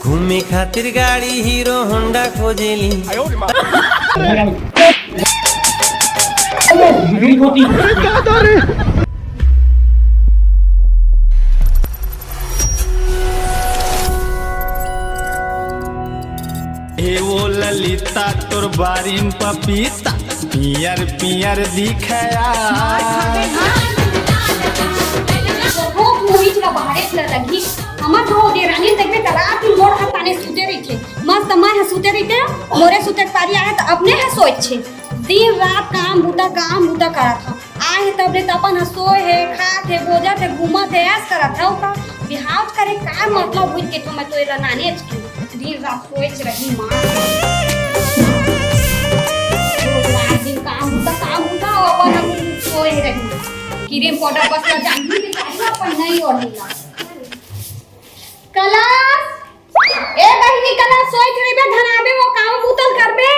घूमे खातिर गाड़ी हीरो होंडा खोजेली। वो ललिता तोर बारिन पपीता पियर पियर दिखया। हमर तो देरानी देखबे तरा की मोर हताने सुते रहिथे मस्त मैं है सुते रहिथे मोरे सुते पारी आए त अपने है सोच छे दिन रात काम बुता करत ह आए तब रे तपन सोए है खात है बोजत है घूमत है ऐस करत ह का बिहाव करे का मतलब हुई के तो मैं तो नानी के दिन रात सोच रही मां दिन काम बुता अपन सोए रही क्रीम पाउडर बस जानवी के चाहिए अपन नहीं और नीला कलास ए बहिनी कलास सोच रही बे धनाबे वो काम उतल करबे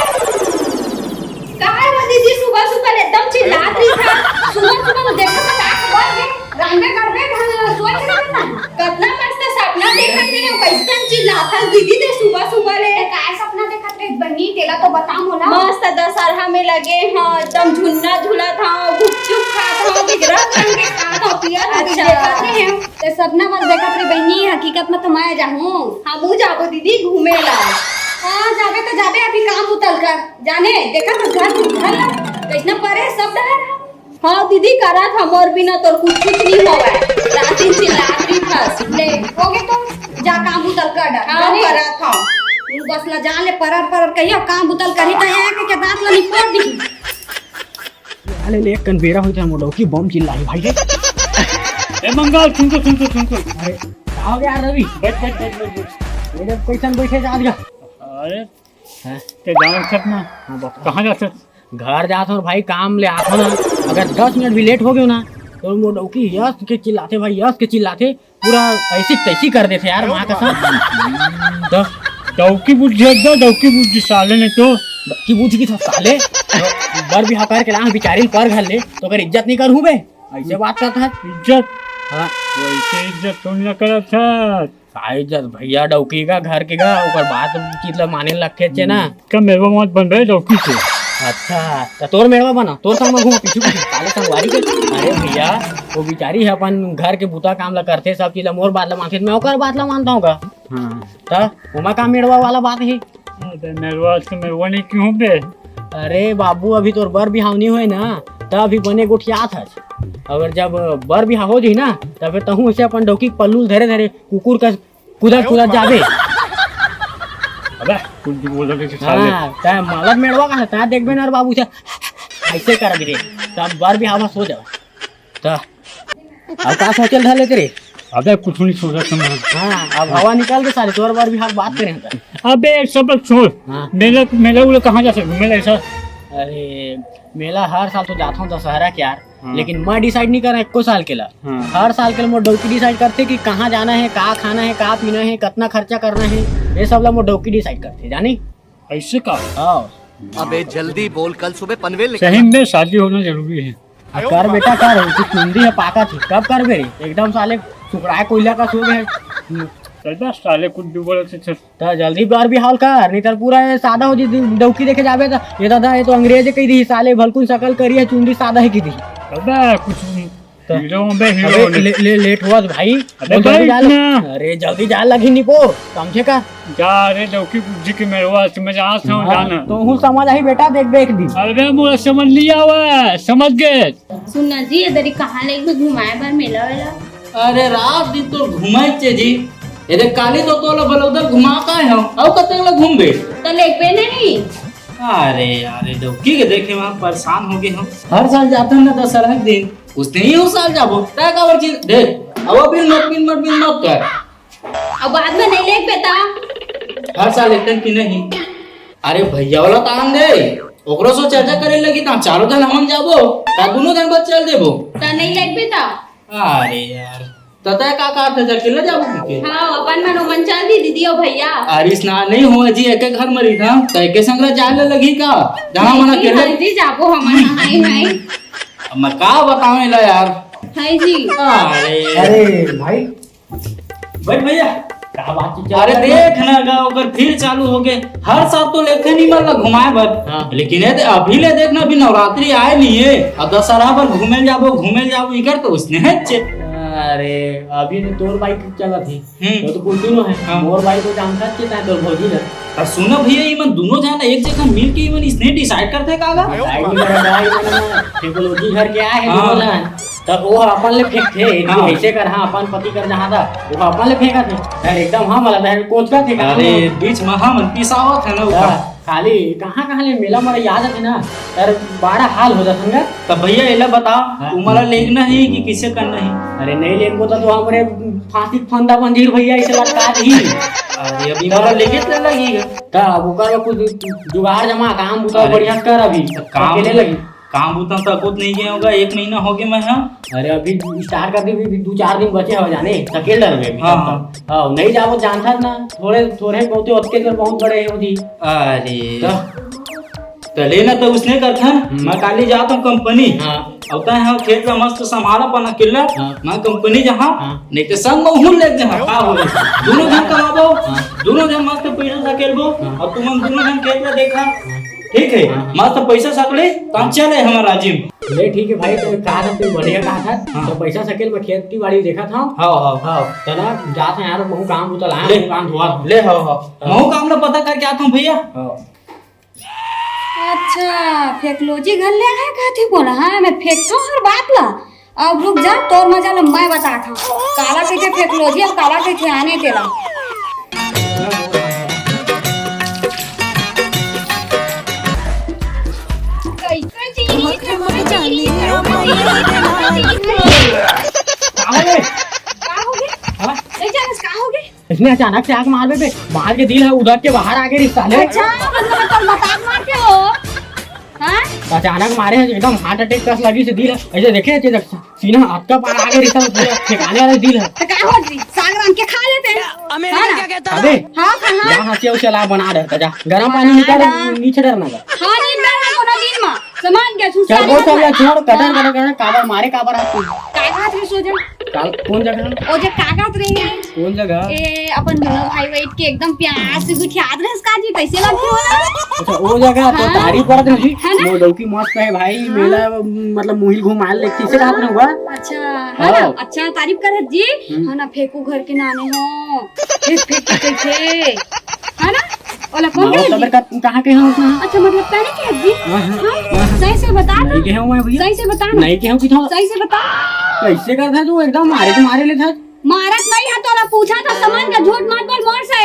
काहे वो दीदी सुबह एकदम चिल्लात रही था सुबह देखो तो का खबर है रांगे करबे धन सोच रही ना कतना मस्त सपना देखत रहे कैसन चिल्लाता दीदी दे सुबह ले काय सपना देखत रहे बहिनी तेला तो बता मोला मस्त दशहरा में लगे हां एकदम झुन्ना झूला था गुपचुप खात हो बिगड़ा रंगे खात हो पिया अच्छा देखत रहे ते सपना मत देखत रहे बहिनी हकीकत में तो मैं जाऊं हमहू जाबो दीदी घूमेला हां जाबे तो जाबे अभी काम उतल कर जाने देखा तो घर कितना परे सब डर हां दीदी करा था मोर बिना तो कुछ नहीं होवे रात दिन चिल्लाती बस ले हो गए तो जा काम उतल कर काम करा था बस ला जान ले परर कहियो काम उतल करी त है के दांत ला निपोड़ दी अरे ले कन्वेरा होई था मोडो की बम चिल्लाई भाई रे ए मंगल सुन अरे आओ यार रवि बैठ मेरे कैसन बैठे जा दिया अरे हैं ते गांव छत ना कहां जा छत घर जात हो भाई काम ले आत हो ना अगर 10 मिनट भी लेट हो गयो ना तो मोडो की यस के चिल्लाते भाई यस के चिल्लाते पूरा ऐसी तैसी कर देते यार मां का तो दौकी बुद्धि साले ने तो की बुद्धि की साले बर भी हकार के ला बेचारी पर घर ले तो अगर इज्जत नहीं करू बे ऐसे बात करता है इज्जत हां वैसे इज्जत तुम न करत था इज्जत भैया डौकी का घर के का ऊपर बात मतलब माने लगते छे ना का मेरे मत बन रहे दौकी से अच्छा तो तोर मेड़वा बना तोर संग घूम पीछू साले संगवारी के अरे भैया वो बेचारी है अपन घर के बूता काम ला करते सब चीज मोर बात ला मानते मैं ओकर बात ला मानता हूं का हां त उमा का मेड़वा वाला बात है अरे मेरवा से मैं वो नहीं क्यों बे अरे बाबू अभी तोर बर बिहाव नहीं होए ना तब अभी बने गोठियात है अगर जब बर बिहाव हो जी ना तब तहू ऐसे अपन डौकी पल्लू धरे कुकुर का कुदत जाबे अबे कुछ भी बोल रहे थे साले हां त मालक मेड़वा का ता देखबे ना बाबू से ऐसे कर दे तब बर बिहाव सो जा त अब का सोचल धले तेरे अबे कुछ नहीं सोचा तुम हां अब हवा निकाल के सारे तोर बार भी हाथ बात करें अबे सब छोड़ हाँ। मेला उले कहां जा सकते मेला ऐसा अरे मेला हर साल तो जाता हूं दशहरा के यार हाँ। लेकिन मैं डिसाइड नहीं कर रहा एको साल के ला हाँ। हर साल के लिए डौकी डिसाइड करते कि कहाँ जाना है कहाँ खाना है कहाँ पीना है कितना खर्चा करना है ये सब ला डौकी डिसाइड करते जानी ऐसे का हाँ अबे जल्दी बोल कल सुबह पनवेल सही में शादी होना जरूरी है कर बेटा कर चुंदी है पाका थी कब कर बे एकदम साले सुकड़ाए कोयला का सो गए चलता साले कुछ भी बोले थे तो जल्दी बार भी हाल कर नहीं तो पूरा सादा हो जी डौकी देखे जाबे तो ये दादा ये तो अंग्रेज कही दी साले भलकुन शकल करी है चुंदी सादा है की दी अबे कुछ हीरो लेट हुआ भाई अबे भाई अरे जल्दी जा लगी निपो समझे का जा रे डौकी बुद्धि के मेरवा समझ आ जाना तो हूँ समझ आई बेटा देख एक दिन अरे मोला समझ लिया हुआ समझ गए सुनना जी इधर कहां ले घुमाए बार मेला वेला अरे रात दिन तो घुमाई चे जी ये काली तो तोला बलौदर घुमाता है हम और कते ला घूमबे तो लेके नहीं अरे यार डौकी के देखे वहां परेशान हो गए हम हर साल जाते हैं ना दशहरा के दिन उस दिन ही उस साल जाबो ता कावर चीज देख अब बिन मत कर अब बाद में नहीं लेके बेटा हर साल लेते कि नहीं अरे भैया वाला तान दे ओकरो सो चर्चा करे लगी ता चारों दिन हम जाबो ता दोनों दिन बाद चल देबो ता नहीं लेके बेटा अरे यार ततः का कार थे अकेले जाबो के हाँ अपन मनो मन चल दी दीदी और भैया अरे स्नान नहीं हुआ जी एक घर में रही था तो एक संग जाने लगी का जहां मना नहीं, अकेले हल्दी जाबो हमारे हाय हाय मैं का बताऊं ला यार हाय जी अरे अरे भाई बैठ भैया क्या बात चल अरे देख ना गा अगर फिर चालू हो गए हर साल तो लेते नहीं मतलब घुमाए भर हाँ। लेकिन ये अभी ले देखना अभी नवरात्रि आए नहीं है और दशहरा पर घूमे जाबो इकर तो उसने है अरे अभी तो तोर बाइक चला थी तो कुल दोनों है हाँ। मोर बाइक तो जानता है कि तोर भौजी है और सुनो भैया ये मन दोनों जाना एक जगह मिल के इवन इसने डिसाइड करते कागा आईडी मेरा भाई मैंने टेक्नोलॉजी घर के आए हैं हाँ। दोनों जन तो वो अपन ले फेंक थे हाँ। ऐसे कर हाँ अपन पति कर जहाँ था वो अपन ले फेंका थे यार एकदम हाँ वाला था कोच का थे अरे बीच में हम पिसावत है ना ऊपर खाली कहाँ ले मेला मेरा याद है ना यार बड़ा हाल हो जाता है तब भैया एला बताओ हाँ। तुम्हारा लेना है कि किसे करना है अरे नहीं लेन को तो हमारे फांसी फंदा पंजीर भैया इसे लटका दी अरे अभी वाला लेके चल लगेगा तब ओकर कुछ जुगाड़ जमा काम बुता अरे। बढ़िया कर अभी काम अकेले लगी काम बुता तक नहीं गया होगा 1 महीना हो गया मैं यहाँ अरे अभी स्टार्ट कर दी भी 2-4 दिन बचे हो जाने अकेले डर गए हाँ, हाँ नहीं जाओ जानता ना थोड़े थोड़े बहुते उसके लिए बहुत बड़े है होती अरे तो लेना तो उसने करता है मैं काली जाता हूँ कंपनी हाँ होता है खेत का मस्त संभाला पना किला हाँ। मैं कंपनी जहाँ हाँ। नहीं तो संग में हूँ ले जहाँ का हो दोनों जन कमाबो दोनों जन मस्त पैसा सकेलबो और तुम दोनों जन खेत में देखा ठीक है मस्त पैसा सकले काम चले हमारा जिम ले ठीक है भाई तो कहा था तू बढ़िया कहा था तो पैसा सकेल में खेत की बाड़ी देखा था हाँ हाँ हाँ तो ना जाते हैं यार बहु काम उतल आया ले। काम धुआ ले हाँ हाँ मैं काम ना पता करके आता हूँ भैया अच्छा फेकलॉजी घर ले आया कहते बोला हाँ मैं फेंकता हूँ हर बात ला अब रुक जा तोर मजा ला मैं बताता हूँ काला के फेकलॉजी और काला के आने तेरा इसने अचानक से आग मार दे मार के दिल है उधर के बाहर आगे रिश्ता ले अच्छा मतलब तुम मजाक मारते हो हाँ अचानक मारे हैं एकदम हार्ट अटैक कस लगी से दिल है ऐसे देखे थे सीना हाथ का पार आगे रिश्ता ठिकाने वाला दिल है तो क्या हो जी साग रंग के खा लेते हैं अबे हाँ खाना जा हंसी उसे ला बना रहे जा गरम पानी निकाल नीचे डरना का हाँ नहीं मैं ना कोनो दिन में सामान के चल सुसारी वो सब या छोड़ कटर काबर मारे काबर हाथ कागज रे सोजन काल कौन जगह ओ जे कागज रे कौन जगह ए अपन दोनों भाई बैठ के एकदम प्यार से गुठियात रहे इसका जी कैसे लगते हो ना अच्छा वो जगह तो हाँ। तारीफ करत रही है ना? वो लौकी मस्त है भाई मेला मतलब मुहिल घुमाए ले किसे रात में हुआ अच्छा है ना हाँ। अच्छा तारीफ करे जी है ना फेंकू घर के नाने हो फेंक के कैसे है ना ओला कौन माओ करे सबर जी का कहां के हम उसमें अच्छा मतलब पहले क्या है जी हाँ? सही से बता ना नहीं के हम मैं भैया सही से बता ना नहीं के हम किथा सही से बता कैसे करता तू एकदम मारे ले था मारत नहीं है तोरा पूछा था सामान का झूठ मत बोल मोर से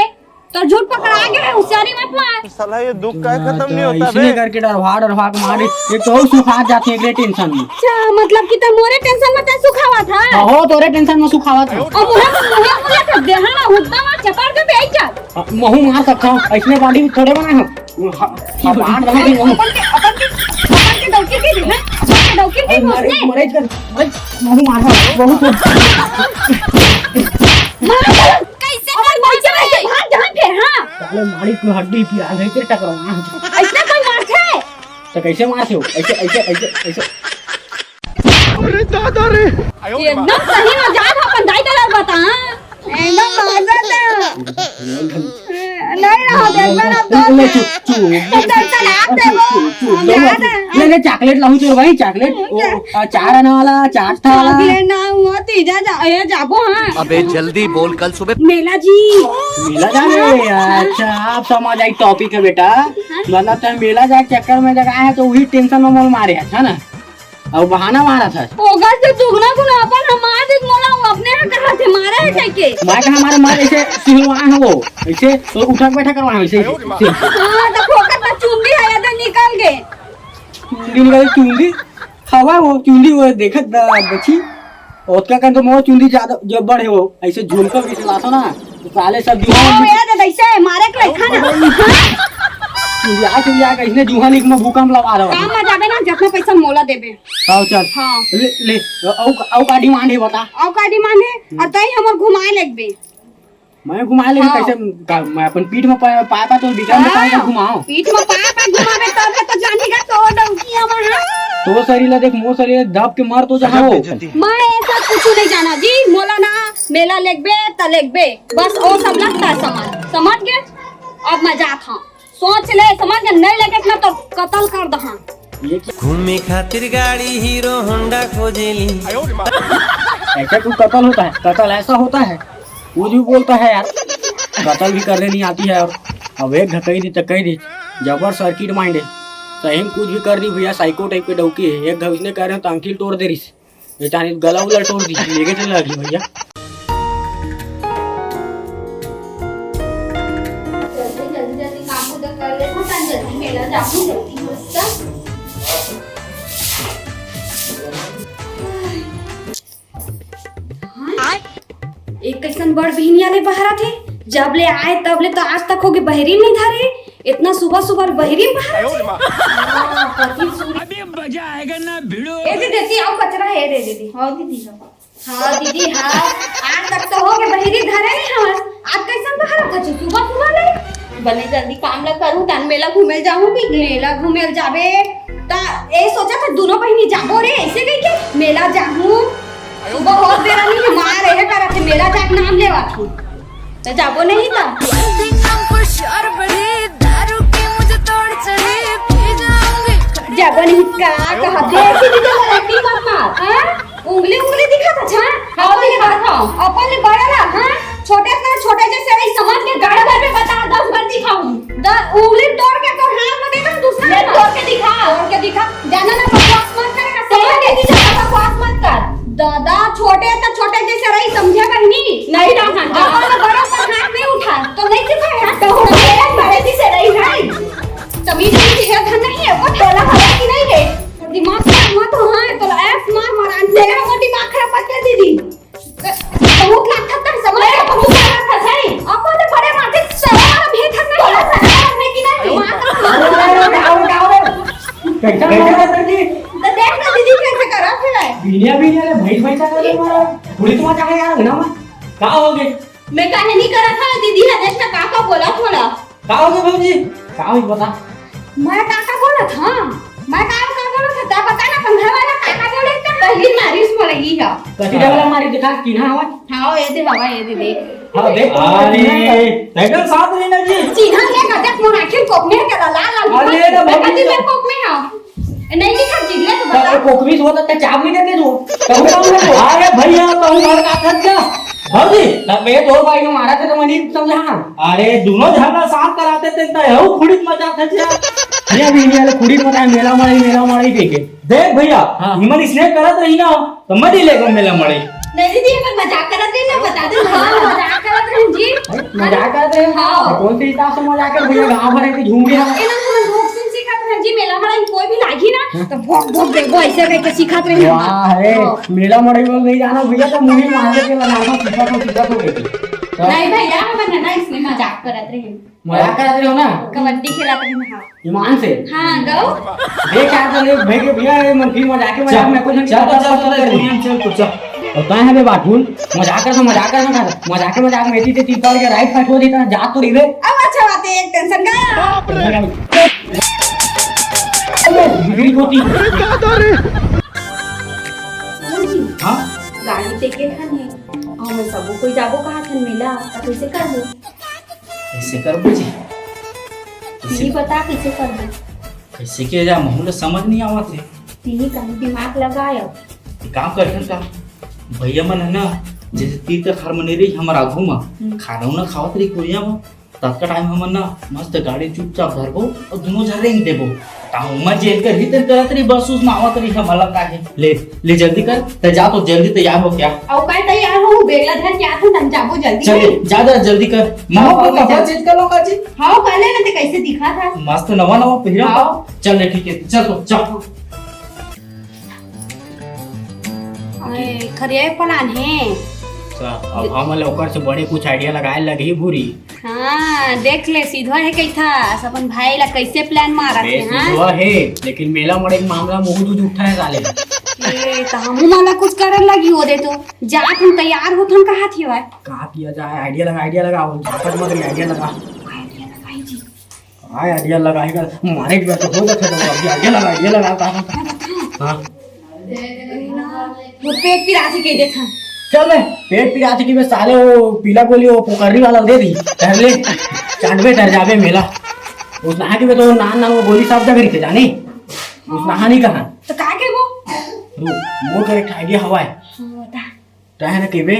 तो झूठ पकड़ा गया होशियारी मत मार साला ये दुख का खत्म नहीं होता इसलिए करके डरवा के मारे ये तो सुखा जाते हैं टेंशन में अच्छा मतलब कि तो मोरे टेंशन में ते सुखावा था हो तोरे टेंशन में सुखावा था और मुहे के देहा ना हुद्दा मार चपाड़ के बेच जा महू मार सकता हूं ऐसने बॉडी थोड़े बनाए हम बाहर रहा के महू अपन के डौकी के है अपन के डौकी के उसने मरेज कर महू मार बहुत कैसे कर कैसे भाग जान के हां साले मारी को हड्डी पिया गई तेरे टकरावा ऐसा कोई मारते है तो कैसे मारते हो ऐसे ऐसे ऐसे ऐसे अरे दादा रे एकदम सही मजाक अपन दाई दलाल बता एकदम मजाक नहीं रहा दे मेरा दोस्त ले चॉकलेट लाऊं तो भाई चॉकलेट चार आने वाला चाट था वाला अगले ना हुआ तीजा जा ये जाबो हां अबे जल्दी बोल कल सुबह मेला जी मेला जाने अच्छा आप समझ आई टॉपिक है बेटा मतलब तो मेला जा चक्कर में जगह है तो वही टेंशन में मोल मारे है ना और बहाना मारा था होगा से दुगना गुना अपन हमारे देख मोला वो अपने यहाँ कहा थे मारे है जाके मैं कहा हमारे मार ऐसे सिलवाए हैं वो ऐसे तो उठक बैठक करवाए ऐसे हां तो खोकर में चुंडी आया था निकल गए चुंडी निकल चुंडी हवा वो चुंडी वो देखत बची उसका kan तो मोर चुंडी ज्यादा जब्बर है वो ऐसे झुमका भी चलाता ना तो साले सब ओ मेरा दे ऐसे मारे के खा ना चुंडिया चुंडिया का इसने जुहानिक में भूकंप लगा रहा काम में जाबे ना जितना पैसा मोला देबे। आओ चल हाँ ले ले औ का डिमांड है बता। और का डिमांड है और तई हमर घुमाए लगबे। मैं घुमा ले हाँ। कैसे मैं अपन पीठ में पाया तो विक्रम में पाया घुमाओ पीठ में पाया घुमावे तब तो जानेगा तो डौकी हमर हां। तो शरीर देख मो शरीर दब के मार तो जहां हो। मैं ऐसा कुछ नहीं जाना जी, मोला ना मेला लेगबे त लेगबे बस ओ सब लगता है सामान, समझ गए। अब मैं जात हूं, सोच ले समझ गए, नहीं लेके ना तो कत्ल कर दहा। घूमे खातिर गाड़ी हीरो होंडा खोजेली। ऐसा क्यों कत्ल होता है? कत्ल ऐसा होता है कुछ भी बोलता है यार, कत्ल भी करने नहीं आती है। और अब एक धकई दी तकई दी जबर सर्किट माइंड है, सही में कुछ भी कर दी भैया। साइको टाइप के डौकी है। एक घसने कह रहे हैं तो अंकिल तोड़ दे रही, बेचारी गला उला तोड़ दी, लेके चले लगी भैया। जल्दी काम उधर कर ले, हम जल्दी मेला जाऊं जल्दी बस। एक कैसन बड़ बहनिया ले बहरा थे, जब ले आए तब ले तो आज तक होगे बहरी नहीं धरे। इतना सुबह सुबह बहरी बहरा अभी मजा आएगा ना भिड़ो। ए दीदी आओ कचरा है रे दीदी। हां दीदी हां दीदी हां, आज तक तो होगे बहरी धरे नहीं हम। आज कैसन बहरा था सुबह सुबह ले बने जल्दी काम ला करूं तन मेला घूमे जाऊं कि मेला घूमे जाबे ता ए सोचा था दोनों बहनी जाबो रे ऐसे कह के मेला जाऊं। सुबह बहुत देर नहीं मार रहे करा थे मेला जाके नाम लेवा तो जाबो नहीं था। जाबो नहीं का कहा दे ऐसी दीदी लड़की मत मार हां। उंगली उंगली दिखा था छा हां दिखा था अपन ने बड़ा ला हां। छोटे जैसे रही समझ के गाड़ा भर में बता 10 बार दिखाऊं उंगली तोड़ के तो हाथ में देना दूसरा ले तोड़ के दिखा जाना ना बकवास मत कर समझ के दी जाना बकवास मत कर। दादा छोटे जैसे रही समझा बहनी नहीं ना समझा अपन बड़ा पर हाथ नहीं उठा तो नहीं सिखाया तो मेरे बड़े से रही भाई तमीज नहीं है धन नहीं है वो ठेला वाला की नहीं है दिमाग खराब मत हो। हां तो ऐस मार तेरा वो दिमाग खराब मत कर दीदी बहुत लागत है समझ में बहुत लागत है सही अपन बड़े माथे सवार भेद है नहीं करने की नहीं कैसा तो देख ना दीदी कैसे करा फिर बिनिया ले भाई सा कर मारा थोड़ी तो मजा है यार ना में का हो गए। मैं कहने नहीं करा था दीदी है देख ना काका बोला थोड़ा का हो गए भाऊजी का हो बता। मैं काका बोला था मैं काम का बोला था ता बता ना पंखा वाला काका बोले था पहली मारिस बोलेगी है कथि वाला मारी दिखा की ना हवा। हां ये दे हवा ये दे देख हां देख अरे साइकिल साथ लेना जी चिन्ह ले का देख मोर आखिर कोप में का लाल अरे ना कथि में कोप में हां नहीं लिखा जिले तो बता कोकवीस होता है चाप नहीं देते जो अरे भैया तो हमारे का खत जा भाजी मैं दो भाई को मारा था तो मैंने समझा। अरे दोनों झगड़ा साथ कराते थे तो यहू खुड़ी मजा था जा ये बिनिया ले खुड़ी पता है मेला मड़ी कह के देख भैया हाँ। हिमन स्नेह करत रही ना तो मत ही लेकर मेला मड़ई नहीं दीदी मैं मजाक करत रही ना बता दे हां मजाक करत रही जी मजाक करते हैं। हाँ। कौन से हिसाब से मजाक कर भैया गांव भर के झूम गया एना हम भोग सिंह सिखात रहे जी मेला में कोई भी लागी ना तो भोग देखो ऐसे करके सिखात रहे वाह अरे मेला मड़ी में नहीं जाना भैया तो मुझे मार के बनाना सीखा तो गई नहीं भैया मैं ना इसमें मजाक करत रही मजाक करते हो ना कबड्डी खेलत रही हां ईमान से। हां गो देख यार तो भाई के भैया ये मन की मजाक में कुछ नहीं चल तो चल और कहां है बे बाटून मजाक कर में थी तीन साल के राइट फाइट हो देता जा तो रही रे। अब अच्छा बात है एक टेंशन गया बिगड़ी होती हां गाड़ी टिकट खाने और मैं सबो कोई जाबो कहां थन मेला का कैसे करबो ऐसे कर बुझी नहीं पता कैसे करबो कैसे के जा मुझे समझ नहीं आवत है तीनी का दिमाग लगायो काम करथन का भैया मन है ना जैसे तीर के खार मने रही हमारा आगू में खाना उना खावत रही कुड़िया में तब का टाइम हमन ना मस्त गाड़ी चुपचाप धरबो और दोनों झरे ही देबो ताऊ मैं जेल कर भीतर करत रही बस उस मावत रही हम अलग का है ले जल्दी कर त जा तो जल्दी तैयार हो क्या औ काय तैयार हो बेगला धर के आथन तन जाबो जल्दी चल ज्यादा जल्दी कर मां को कपड़ा चेंज कर लो का जी हां पहले ना ते कैसे दिखा था मस्त नवा पहिरा चल ठीक है चल तो चल अरे खरिया प्लान है अब हम ओकर से बड़े कुछ आइडिया लगाए लगी बुरी। हाँ देख ले सीधा है कैथा अपन भाई ला कैसे प्लान मारा थे सीधा है लेकिन मेला मड़े के मामला मुंह दूध उठा है साले। ए तो हम माला कुछ करन लगी हो दे तो जा तुम तैयार हो तुम कहा थी भाई कहा किया जाए आइडिया लगा वो झापट मत आइडिया लगा आइडिया लगाएगा मारे भी तो हो जाता है अभी आइडिया लगा कहा। हाँ वो पेट पिरासी के देखा चल मैं पेट पिराती की मैं साले वो पीला गोली वो पोकरी वाला दे दी टहले चांदवे डर जावे मेला उस नहा के तो ना वो गोली साफ जगह थे जानी उस नहा नहीं कहा तो का के वो मोर कर एक आइडिया हवा है तह न केबे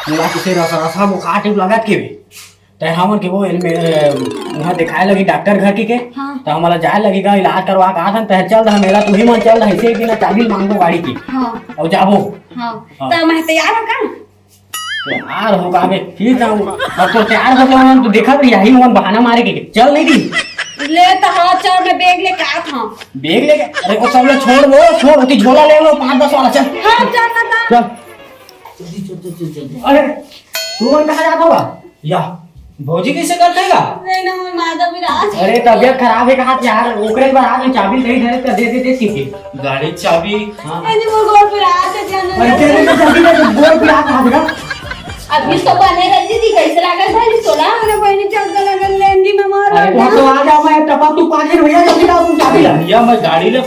मोला किसे रसा वो काट लगा केबे तह हमन के वो वहां दिखाए लगी डॉक्टर घर की के तो हमारा जाए लगेगा इलाज करवा कहा था तह चल रहा मेला तू ही मन चल रहा ऐसे कि ना चाबी मांगो गाड़ी की हां और जाबो हां तो मैं तैयार हो का तैयार हो गावे ठीक है अब तो तैयार हो गया तो देखा तो यही मन बहाना मारे के चल नहीं दी ले तो हां चल मैं बैग लेके आ था बैग लेके अरे वो सब लोग छोड़ उती झोला ले लो 5-10 वाला चल हां चल चल अरे तू मन कहां जाता हुआ या भौजी कैसे कर देगा? नहीं ना मैं माधव विराज अरे तबियत खराब है कहा यार ओकरे बार आ चाबी नहीं धरे तो दे दे सीखे गाड़ी चाबी हां नहीं वो गोल विराज है जानो अरे तेरे में जल्दी से गोल पिला कहां देगा अभी तो बने रहती थी कैसे लागल भाई सोला अरे बहनी चल लगल लेंदी में मार अरे वो तो आ जा मैं टपा तू पाजे भैया जल्दी लाओ तुम चाबी ला भैया मैं गाड़ी ले ओ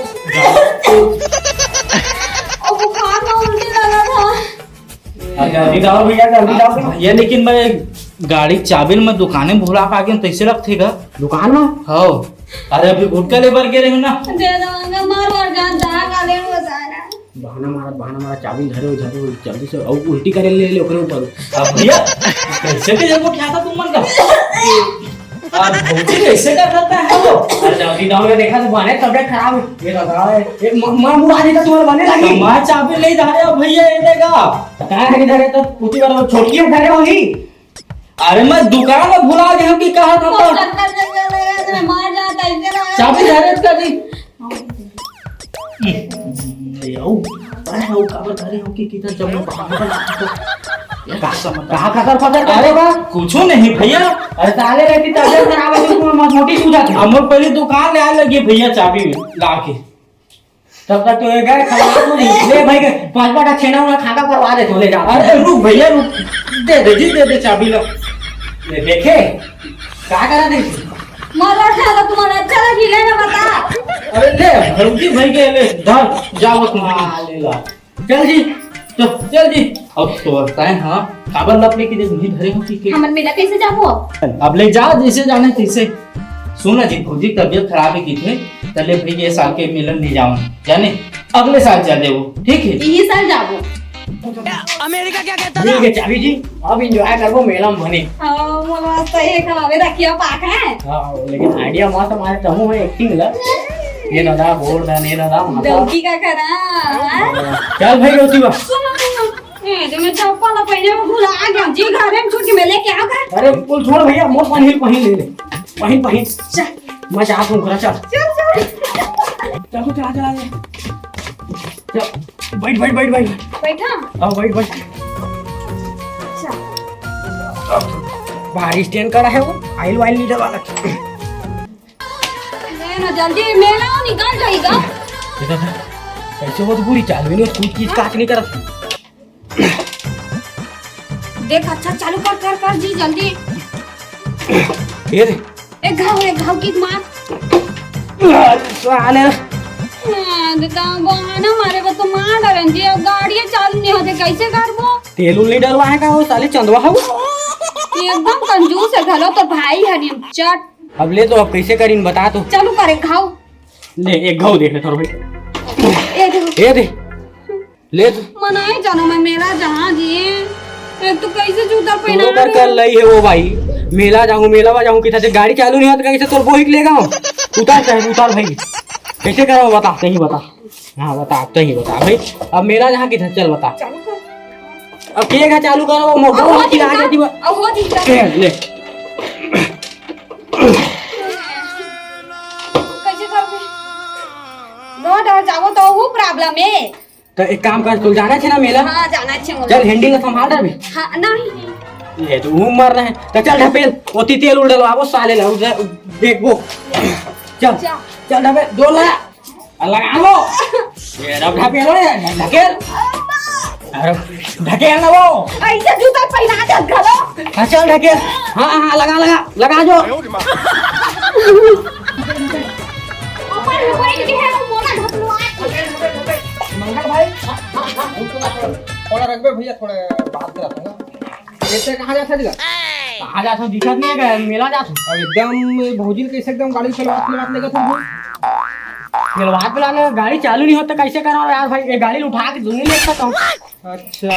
बुखार में उल्टी लगा था जल्दी लाओ भैया जल्दी लाओ भैया लेकिन मैं गाड़ी चाबी में दुकाने भूला पा के तैसे लगथेगा दुकान में हाँ अरे अभी गुटका लेबर के रहे ना दे दूंगा मार जान जा गाले में बसाना बहाना मारा चाबी धरे जल्दी से और उल्टी करे ले ओकरे ऊपर अब भैया कैसे के जब उठाया था तुम मन का और भौजी कैसे कर सकता है वो अरे जल्दी लाओ देखा तो बने तबियत खराब है ये लगा है एक मां मुड़ा देता तुम्हारे बने लगी मैं चाबी नहीं धरे भैया ये देगा कहां है धरे तो पूछी वाला छोटकी उठा होगी अरे मैं दुकान में भुला गया कि कहा था तो मार जाता इधर चाबी धरे का दी आओ अरे आओ खबर करे हो कि किधर जब कहां खतर फतर अरे वाह कुछ नहीं भैया अरे ताले रहती तबियत खराब है तो मोटी सूझा थी हम पहले दुकान ले आए लगे भैया चाबी ला के तब तक तो गए खवा तो नहीं ले भाई 5 छेना उना खाका करवा दे तो ले जा अरे रुक भैया रुक दे दे चाबी लो ले देखे क्या करा दे मारा था तुम्हारा अच्छा लगी ले ना बता अरे ले भौजी भाई के ले धर जाओ तुम ले ला चल जी चल जी अब तो बताए हाँ खबर लपने की जब नहीं धरे हो कि हमन मेला कैसे जाबो अब ले जाओ जैसे जाने तैसे सुना जी भौजी तबियत खराब है की थे तले भाई ये साल के मिलन नहीं जाऊं जाने अगले साल चले वो ठीक है यही साल जाबो अमेरिका क्या कहता ठीक है चाबी जी अब एंजॉय करबो मेला में बने हां मोला सही खवावे रखियो पाक है हां लेकिन आइडिया मस्त हमारे तमु है एक्टिंग ला ये दादा बोल दा ने दादा माता डोंकी का करा चल भाई रोती बा सुनो ए जो मैं चप्पल पहने वो भूला गया जी घर में छुट्टी में लेके आओ का अरे बोल छोड़ भैया मोर पहन ले पहन मैं जा तुम घर चल चल चल बैठ बैठा हाँ बैठ बाहर स्टैंड करा है वो आइल वाइल नहीं डलवा ना जल्दी मेला निकल जाएगा कैसे वो तो पूरी चालू नहीं कोई चीज काट नहीं करत देख अच्छा चालू कर जी जल्दी ये रे एक घाव की मार साले देता बहाना मारे वो तो मार डरन जी अब गाड़ी चालू नहीं होते कैसे करबो तेल नहीं डलवा है का वो साले चंदवा है एकदम कंजूस है घलो तो भाई हनी चट अब ले तो अब कैसे करीन बता तो चालू करे घाव ले एक घाव देख ले थोड़ा भाई ए देखो ये दे ले तो मनाए जानो मैं मेरा जहां जी एक तो कैसे जूता पहना कर कर लई है वो भाई मेला जाऊं किधर से गाड़ी चालू नहीं होता कैसे तोर बोहिक लेगा उतार भाई कैसे करो बता सही बता हाँ बता सही बता भाई अब मेला जहाँ किधर चल बता अब के चालू करो वो मोटर की आ जाती ले कैसे करोगे रोड और जाओ तो वो प्रॉब्लम है तो एक काम कर, तू जाना छे ना मेला? हाँ जाना चाहिए। चल हैंडल का संभाल रहे भी। हाँ नहीं ये तो घूम मर रहे हैं, तो चल ढपेल ओती तेल उड़ डलवाबो साले ला देख वो। चल चल ढपेल दो लगा लो। ये रब ढपेल रे ढकेल, अरे ढकेल ना वो। ऐसे जूता पहना दे घरो। हाँ चल ढकेल, हाँ हाँ लगा जो। ऊपर मोबाइल के है वो मोना ढकलवा। मंगल भाई थोड़ा रख बे भैया, थोड़ा बात करता हूँ। कैसे कहाँ जाता है? कहाँ जाता हूँ दिखत नहीं है, मेला जाता हूँ। अब एकदम भौजी ने कैसे एकदम गाड़ी चलवात लेगा तुम? मेलवात पिलाने गाड़ी चालू नहीं होता, कैसे करा यार भाई? ये गाड़ी उठा के दूनी ले सकता हूँ। अच्छा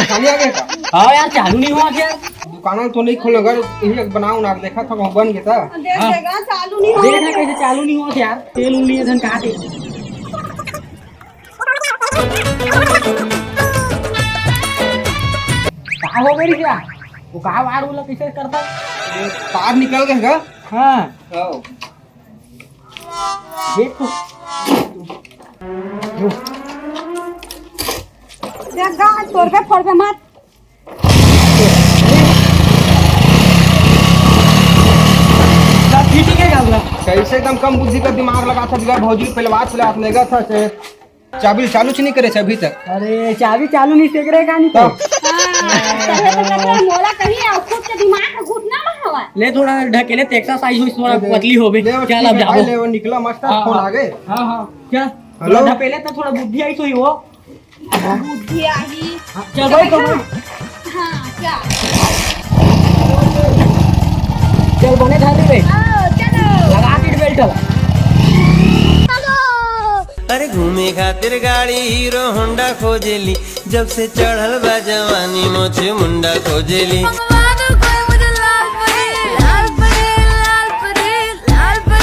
खाली आ गया था? हाँ यार चालू नहीं हुआ क्या? दुकान तो नहीं खोलो, घर यही बनाऊ ना, देखा था वहाँ बन गया था। देख देगा चालू नहीं हो। देखना कैसे चालू नहीं हुआ यार, तेल उंगली धन काटे। कहाँ हो गई क्या? वो कहाँ वार बोला कैसे करता? तार निकल गया का? हाँ देख तो देख गाड़ तोड़ पे फोड़ पे मत। ठीक है क्या? कैसे एकदम कम बुद्धि का दिमाग लगा था बिगा भौजी पहले बात लेगा था से चाबी चालू नहीं करे अभी तक। अरे चाबी चालू नहीं सेक रहे का नहीं तो। मोला कहीं है खुद के दिमाग का घुटना में हवा। ले थोड़ा ढकेले तो एक्सरसाइज हुई, थोड़ा पतली हो गई। क्या लब ले जाओ? वो निकला मस्त फोन आ गए। हाँ हाँ क्या? हेलो? थोड़ा ढकेले तो थोड़ा बुद्धि आई तो ही वो। बुद्धि आई। चल भाई तो हाँ क्या? चल बने धारी पे चलो लगा सीट बेल्ट। अरे घूमे खातिर गाड़ी हीरो होंडा खोजेली, जब से चढ़ल बा जवानी मोछे मुंडा खोजेली।